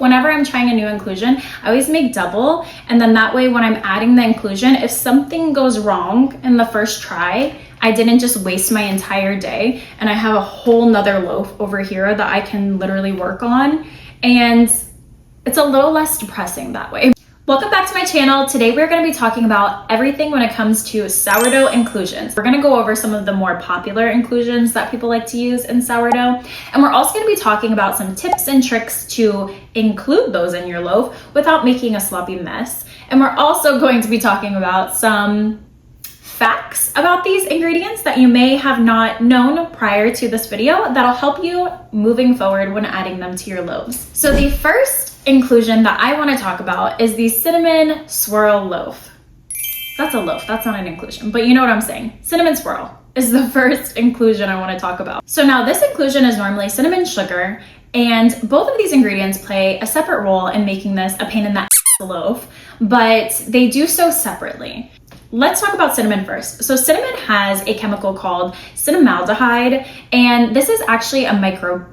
whenever I'm trying a new inclusion, I always make double. And then that way when I'm adding the inclusion, if something goes wrong in the first try, I didn't just waste my entire day and I have a whole nother loaf over here that I can literally work on. And it's a little less depressing that way. Welcome back to my channel. Today we're going to be talking about everything when it comes to sourdough inclusions. We're going to go over some of the more popular inclusions that people like to use in sourdough. And we're also going to be talking about some tips and tricks to include those in your loaf without making a sloppy mess. And we're also going to be talking about some facts about these ingredients that you may have not known prior to this video that'll help you moving forward when adding them to your loaves. So the first inclusion that I want to talk about is the cinnamon swirl loaf. That's a loaf, that's not an inclusion, but you know what I'm saying. Cinnamon swirl is the first inclusion I want to talk about. So now this inclusion is normally cinnamon sugar, and both of these ingredients play a separate role in making this a pain in the loaf, but they do so separately. Let's talk about cinnamon first. So cinnamon has a chemical called cinnamaldehyde, and this is actually a microbial.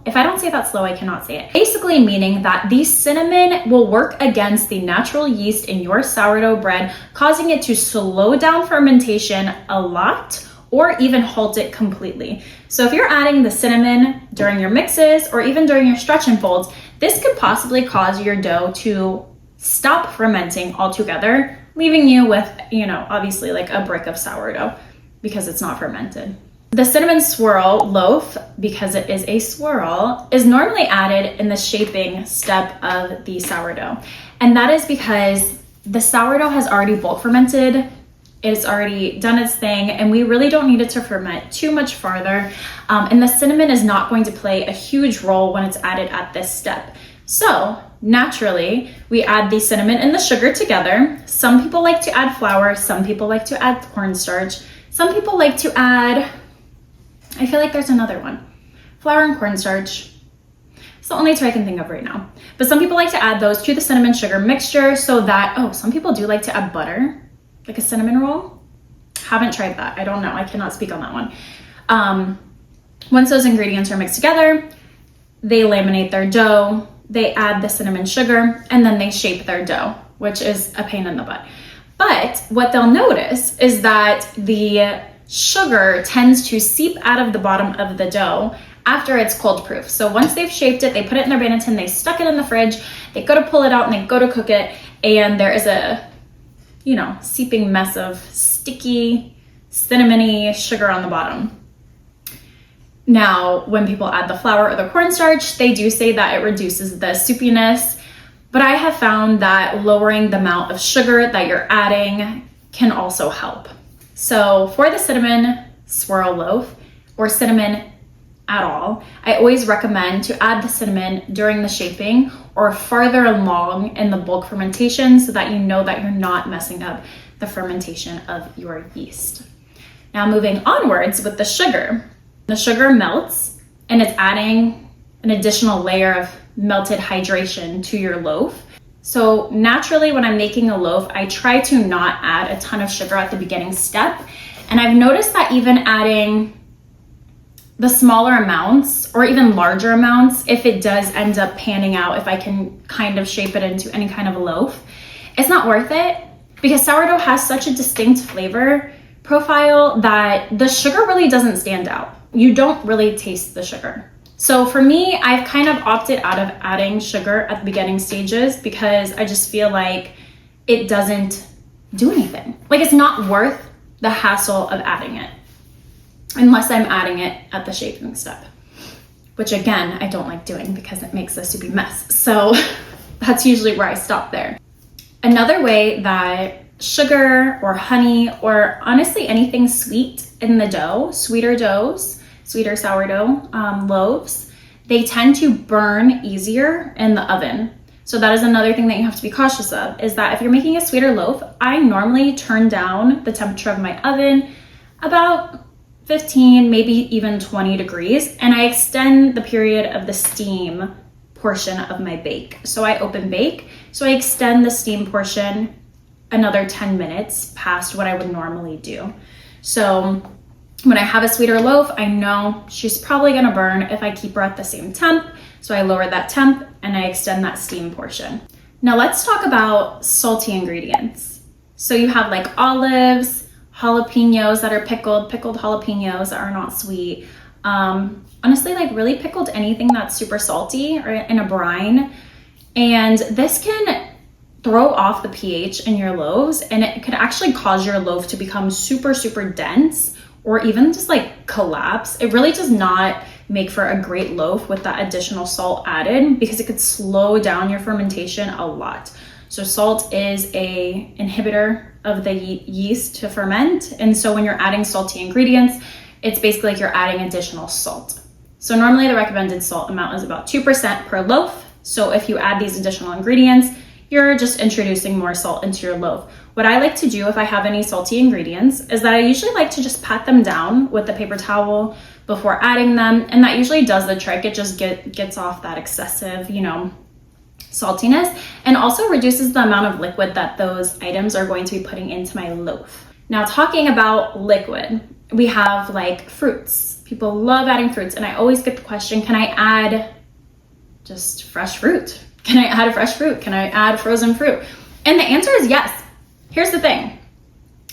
If I don't say that slow, I cannot say it. Basically meaning that the cinnamon will work against the natural yeast in your sourdough bread, causing it to slow down fermentation a lot or even halt it completely. So if you're adding the cinnamon during your mixes or even during your stretch and folds, this could possibly cause your dough to stop fermenting altogether, leaving you with, obviously like a brick of sourdough because it's not fermented. The cinnamon swirl loaf, because it is a swirl, is normally added in the shaping step of the sourdough. And that is because the sourdough has already bulk fermented, it's already done its thing, and we really don't need it to ferment too much farther. And the cinnamon is not going to play a huge role when it's added at this step. So naturally, we add the cinnamon and the sugar together. Some people like to add flour, some people like to add cornstarch, some people like to add, I feel like there's another one, flour and cornstarch. It's the only two I can think of right now. But some people like to add those to the cinnamon sugar mixture so that, some people do like to add butter, like a cinnamon roll. Haven't tried that, I don't know, I cannot speak on that one. Once those ingredients are mixed together, they laminate their dough, they add the cinnamon sugar, and then they shape their dough, which is a pain in the butt. But what they'll notice is that the sugar tends to seep out of the bottom of the dough after it's cold proof. So once they've shaped it, they put it in their banneton, they stuck it in the fridge, they go to pull it out and they go to cook it, and there is a, seeping mess of sticky, cinnamony sugar on the bottom. Now, when people add the flour or the cornstarch, they do say that it reduces the soupiness, but I have found that lowering the amount of sugar that you're adding can also help. So for the cinnamon swirl loaf, or cinnamon at all, I always recommend to add the cinnamon during the shaping or farther along in the bulk fermentation so that you know that you're not messing up the fermentation of your yeast. Now moving onwards with the sugar. The sugar melts and it's adding an additional layer of melted hydration to your loaf. So naturally when I'm making a loaf, I try to not add a ton of sugar at the beginning step. And I've noticed that even adding the smaller amounts or even larger amounts, if it does end up panning out, if I can kind of shape it into any kind of a loaf, it's not worth it because sourdough has such a distinct flavor profile that the sugar really doesn't stand out. You don't really taste the sugar. So for me, I've kind of opted out of adding sugar at the beginning stages because I just feel like it doesn't do anything. Like it's not worth the hassle of adding it unless I'm adding it at the shaping step, which again, I don't like doing because it makes a soupy mess. So that's usually where I stop there. Another way that sugar or honey or honestly anything sweet in the dough, sweeter doughs, sweeter sourdough loaves, they tend to burn easier in the oven. So that is another thing that you have to be cautious of, is that if you're making a sweeter loaf, I normally turn down the temperature of my oven about 15, maybe even 20 degrees, and I extend the period of the steam portion of my bake. So I open bake, so I extend the steam portion another 10 minutes past what I would normally do. So when I have a sweeter loaf, I know she's probably gonna burn if I keep her at the same temp. So I lower that temp and I extend that steam portion. Now let's talk about salty ingredients. So you have like olives, jalapenos that are pickled jalapenos that are not sweet. Honestly, like really pickled anything that's super salty or in a brine. And this can throw off the pH in your loaves, and it could actually cause your loaf to become super, super dense or even just like collapse. It really does not make for a great loaf with that additional salt added, because it could slow down your fermentation a lot. So salt is a inhibitor of the yeast to ferment. And so when you're adding salty ingredients, it's basically like you're adding additional salt. So normally the recommended salt amount is about 2% per loaf. So if you add these additional ingredients, you're just introducing more salt into your loaf. What I like to do if I have any salty ingredients is that I usually like to just pat them down with a paper towel before adding them. And that usually does the trick. It just gets off that excessive, saltiness, and also reduces the amount of liquid that those items are going to be putting into my loaf. Now, talking about liquid, we have like fruits. People love adding fruits, and I always get the question, can I add just fresh fruit? Can I add fresh fruit? Can I add frozen fruit? And the answer is yes. Here's the thing.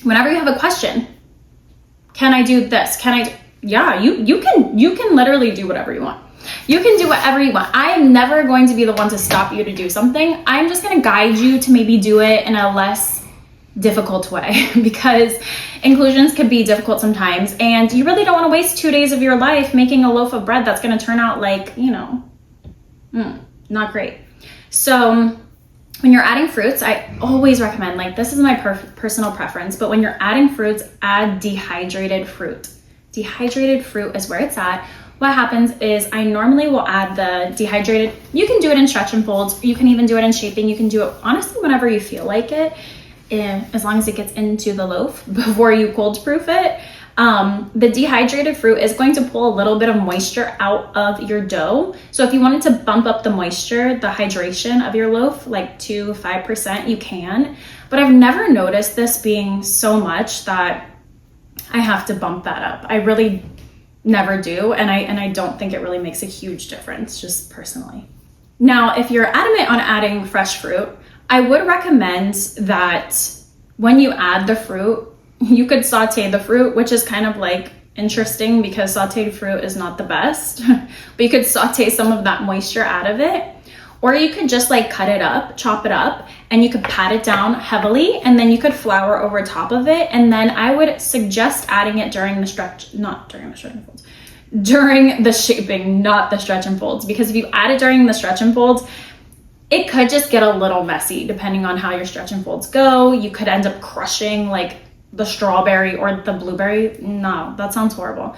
Whenever you have a question, can I do this? Yeah, you can literally do whatever you want. You can do whatever you want. I am never going to be the one to stop you to do something. I'm just going to guide you to maybe do it in a less difficult way, because inclusions can be difficult sometimes, and you really don't want to waste 2 days of your life making a loaf of bread that's going to turn out like, not great. So when you're adding fruits, I always recommend, like, this is my personal preference, but when you're adding fruits, add dehydrated fruit. Dehydrated fruit is where it's at. What happens is I normally will add the dehydrated, you can do it in stretch and folds, you can even do it in shaping, you can do it honestly whenever you feel like it, as long as it gets into the loaf before you cold proof it. The dehydrated fruit is going to pull a little bit of moisture out of your dough. So if you wanted to bump up the moisture, the hydration of your loaf, like 2-5%, you can. But I've never noticed this being so much that I have to bump that up. I really never do. And I don't think it really makes a huge difference, just personally. Now, if you're adamant on adding fresh fruit, I would recommend that when you add the fruit, you could saute the fruit, which is kind of like interesting because sauteed fruit is not the best, but you could saute some of that moisture out of it. Or you could just like cut it up, chop it up, and you could pat it down heavily, and then you could flour over top of it. And then I would suggest adding it during the shaping, not the stretch and folds, because if you add it during the stretch and folds, it could just get a little messy depending on how your stretch and folds go. You could end up crushing like the strawberry or the blueberry. No, that sounds horrible.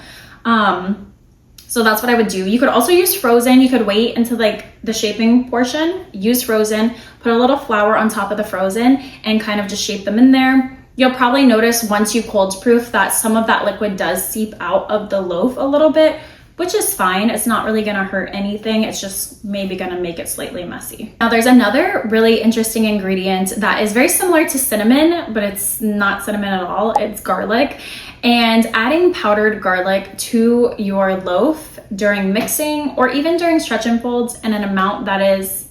So that's what I would do. You could also use frozen. You could wait until like the shaping portion, use frozen, put a little flour on top of the frozen, and kind of just shape them in there. You'll probably notice once you cold proof that some of that liquid does seep out of the loaf a little bit, which is fine. It's not really gonna hurt anything. It's just maybe gonna make it slightly messy. Now there's another really interesting ingredient that is very similar to cinnamon, but it's not cinnamon at all. It's garlic. And adding powdered garlic to your loaf during mixing or even during stretch and folds in an amount that is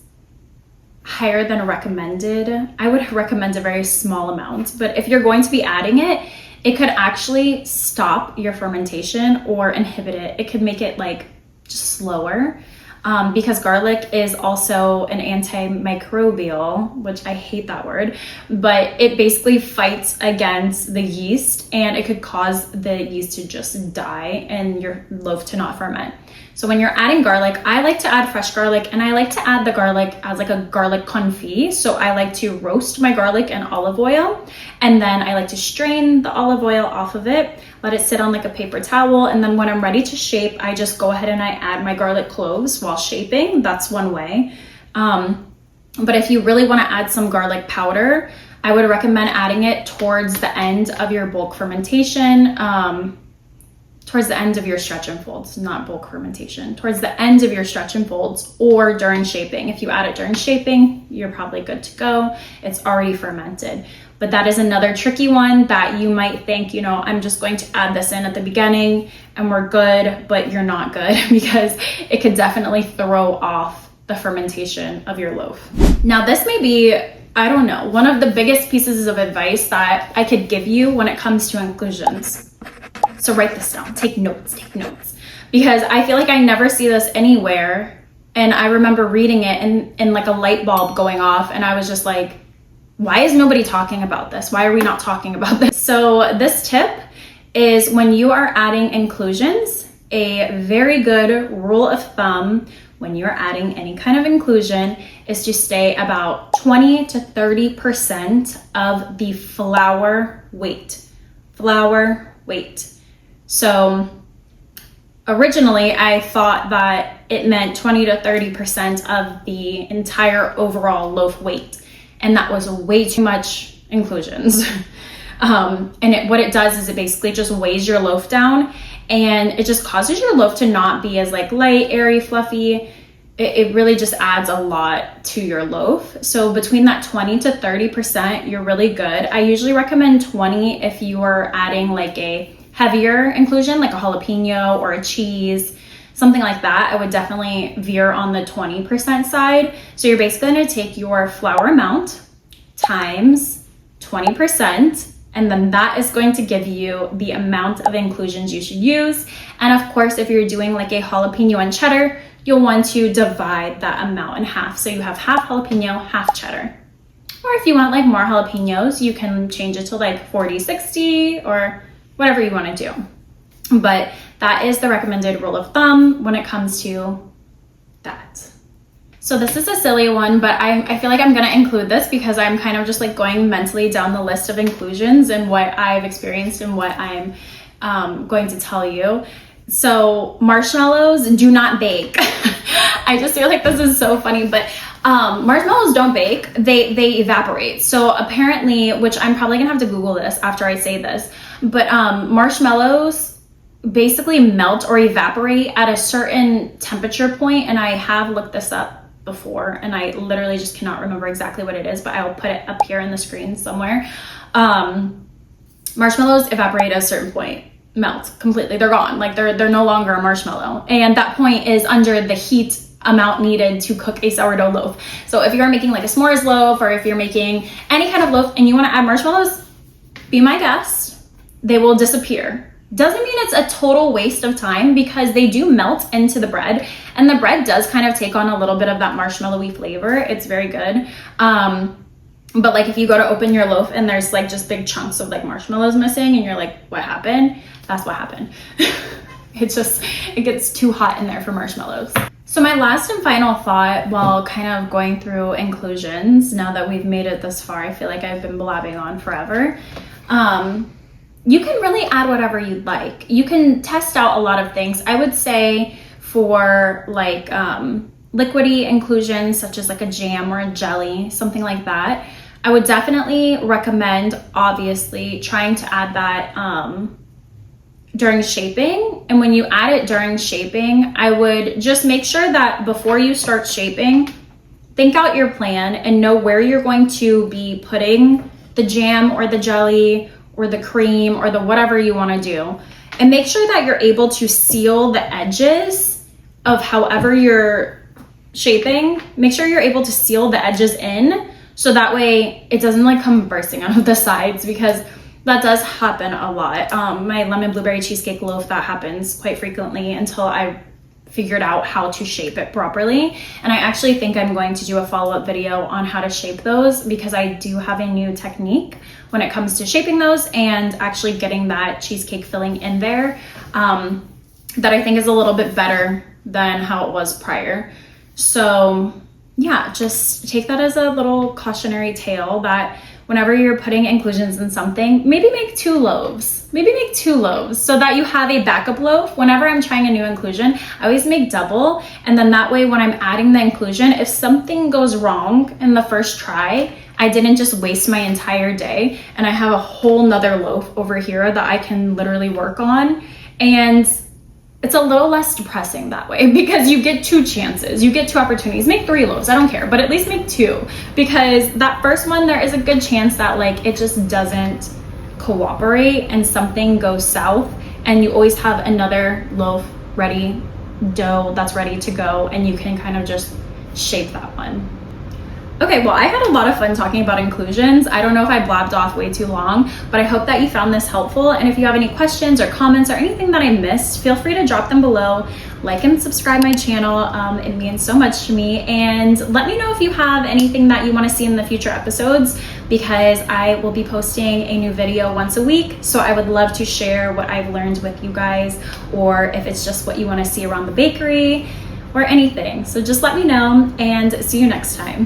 higher than recommended, I would recommend a very small amount. But if you're going to be adding it, it could actually stop your fermentation or inhibit it. It could make it like just slower, because garlic is also an antimicrobial, which I hate that word, but it basically fights against the yeast, and it could cause the yeast to just die and your loaf to not ferment. So when you're adding garlic, I like to add fresh garlic, and I like to add the garlic as like a garlic confit. So I like to roast my garlic in olive oil, and then I like to strain the olive oil off of it, let it sit on like a paper towel, and then when I'm ready to shape, I just go ahead and I add my garlic cloves while shaping. That's one way. But if you really want to add some garlic powder, I would recommend adding it towards the end of your bulk fermentation, towards the end of your stretch and folds, not bulk fermentation, towards the end of your stretch and folds, or during shaping. If you add it during shaping, you're probably good to go. It's already fermented. But that is another tricky one that you might think, you know, I'm just going to add this in at the beginning and we're good, but you're not good because it could definitely throw off the fermentation of your loaf. Now, this may be, I don't know, one of the biggest pieces of advice that I could give you when it comes to inclusions. So write this down, take notes, because I feel like I never see this anywhere. And I remember reading it and like a light bulb going off, and I was just like, why is nobody talking about this? Why are we not talking about this? So this tip is when you are adding inclusions, a very good rule of thumb when you're adding any kind of inclusion is to stay about 20 to 30% of the flour weight. Flour weight. So originally I thought that it meant 20 to 30% of the entire overall loaf weight. And that was way too much inclusions. What it does is it basically just weighs your loaf down, and it just causes your loaf to not be as like light, airy, fluffy. It really just adds a lot to your loaf. So between that 20 to 30%, you're really good. I usually recommend 20 if you are adding like a heavier inclusion, like a jalapeno or a cheese, something like that. I would definitely veer on the 20% side. So you're basically going to take your flour amount times 20%, and then that is going to give you the amount of inclusions you should use. And of course, if you're doing like a jalapeno and cheddar, you'll want to divide that amount in half. So you have half jalapeno, half cheddar. Or if you want like more jalapenos, you can change it to like 40-60 or whatever you want to do. But that is the recommended rule of thumb when it comes to that. So this is a silly one, but I feel like I'm going to include this because I'm kind of just like going mentally down the list of inclusions and what I've experienced and what I'm going to tell you. So marshmallows do not bake. I just feel like this is so funny, but marshmallows don't bake, they evaporate. So apparently, which I'm probably gonna have to Google this after I say this, but marshmallows basically melt or evaporate at a certain temperature point, and I have looked this up before and I literally just cannot remember exactly what it is, but I'll put it up here in the screen somewhere. Marshmallows evaporate at a certain point, melt completely, they're gone, like they're no longer a marshmallow, and that point is under the heat amount needed to cook a sourdough loaf. So if you're making like a s'mores loaf, or if you're making any kind of loaf and you want to add marshmallows, be my guest, they will disappear. Doesn't mean it's a total waste of time because they do melt into the bread, and the bread does kind of take on a little bit of that marshmallowy flavor. It's very good. But like if you go to open your loaf and there's like just big chunks of like marshmallows missing and you're like, what happened? That's what happened. It gets too hot in there for marshmallows. So my last and final thought while kind of going through inclusions, now that we've made it this far, I feel like I've been blabbing on forever. You can really add whatever you'd like. You can test out a lot of things. I would say for like liquidy inclusions, such as like a jam or a jelly, something like that, I would definitely recommend, obviously, trying to add that during shaping. And when you add it during shaping, I would just make sure that before you start shaping, think out your plan and know where you're going to be putting the jam or the jelly or the cream or the whatever you want to do. And make sure that you're able to seal the edges of however you're shaping. Make sure you're able to seal the edges in, so that way it doesn't like come bursting out of the sides, because that does happen a lot. My lemon blueberry cheesecake loaf, that happens quite frequently until I figured out how to shape it properly. And I actually think I'm going to do a follow-up video on how to shape those, because I do have a new technique when it comes to shaping those and actually getting that cheesecake filling in there, that I think is a little bit better than how it was prior. So yeah, just take that as a little cautionary tale that whenever you're putting inclusions in something, maybe make two loaves so that you have a backup loaf. Whenever I'm trying a new inclusion, I always make double, and then that way when I'm adding the inclusion, if something goes wrong in the first try, I didn't just waste my entire day and I have a whole nother loaf over here that I can literally work on. And it's a little less depressing that way because you get 2 chances, you get 2 opportunities. Make 3 loaves, I don't care, but at least make 2, because that first one, there is a good chance that like it just doesn't cooperate and something goes south, and you always have another loaf ready, dough that's ready to go, and you can kind of just shape that one. Okay, well, I had a lot of fun talking about inclusions. I don't know if I blabbed off way too long, but I hope that you found this helpful. And if you have any questions or comments or anything that I missed, feel free to drop them below. Like and subscribe my channel. It means so much to me. And let me know if you have anything that you want to see in the future episodes, because I will be posting a new video once a week. So I would love to share what I've learned with you guys, or if it's just what you want to see around the bakery or anything. So just let me know, and see you next time.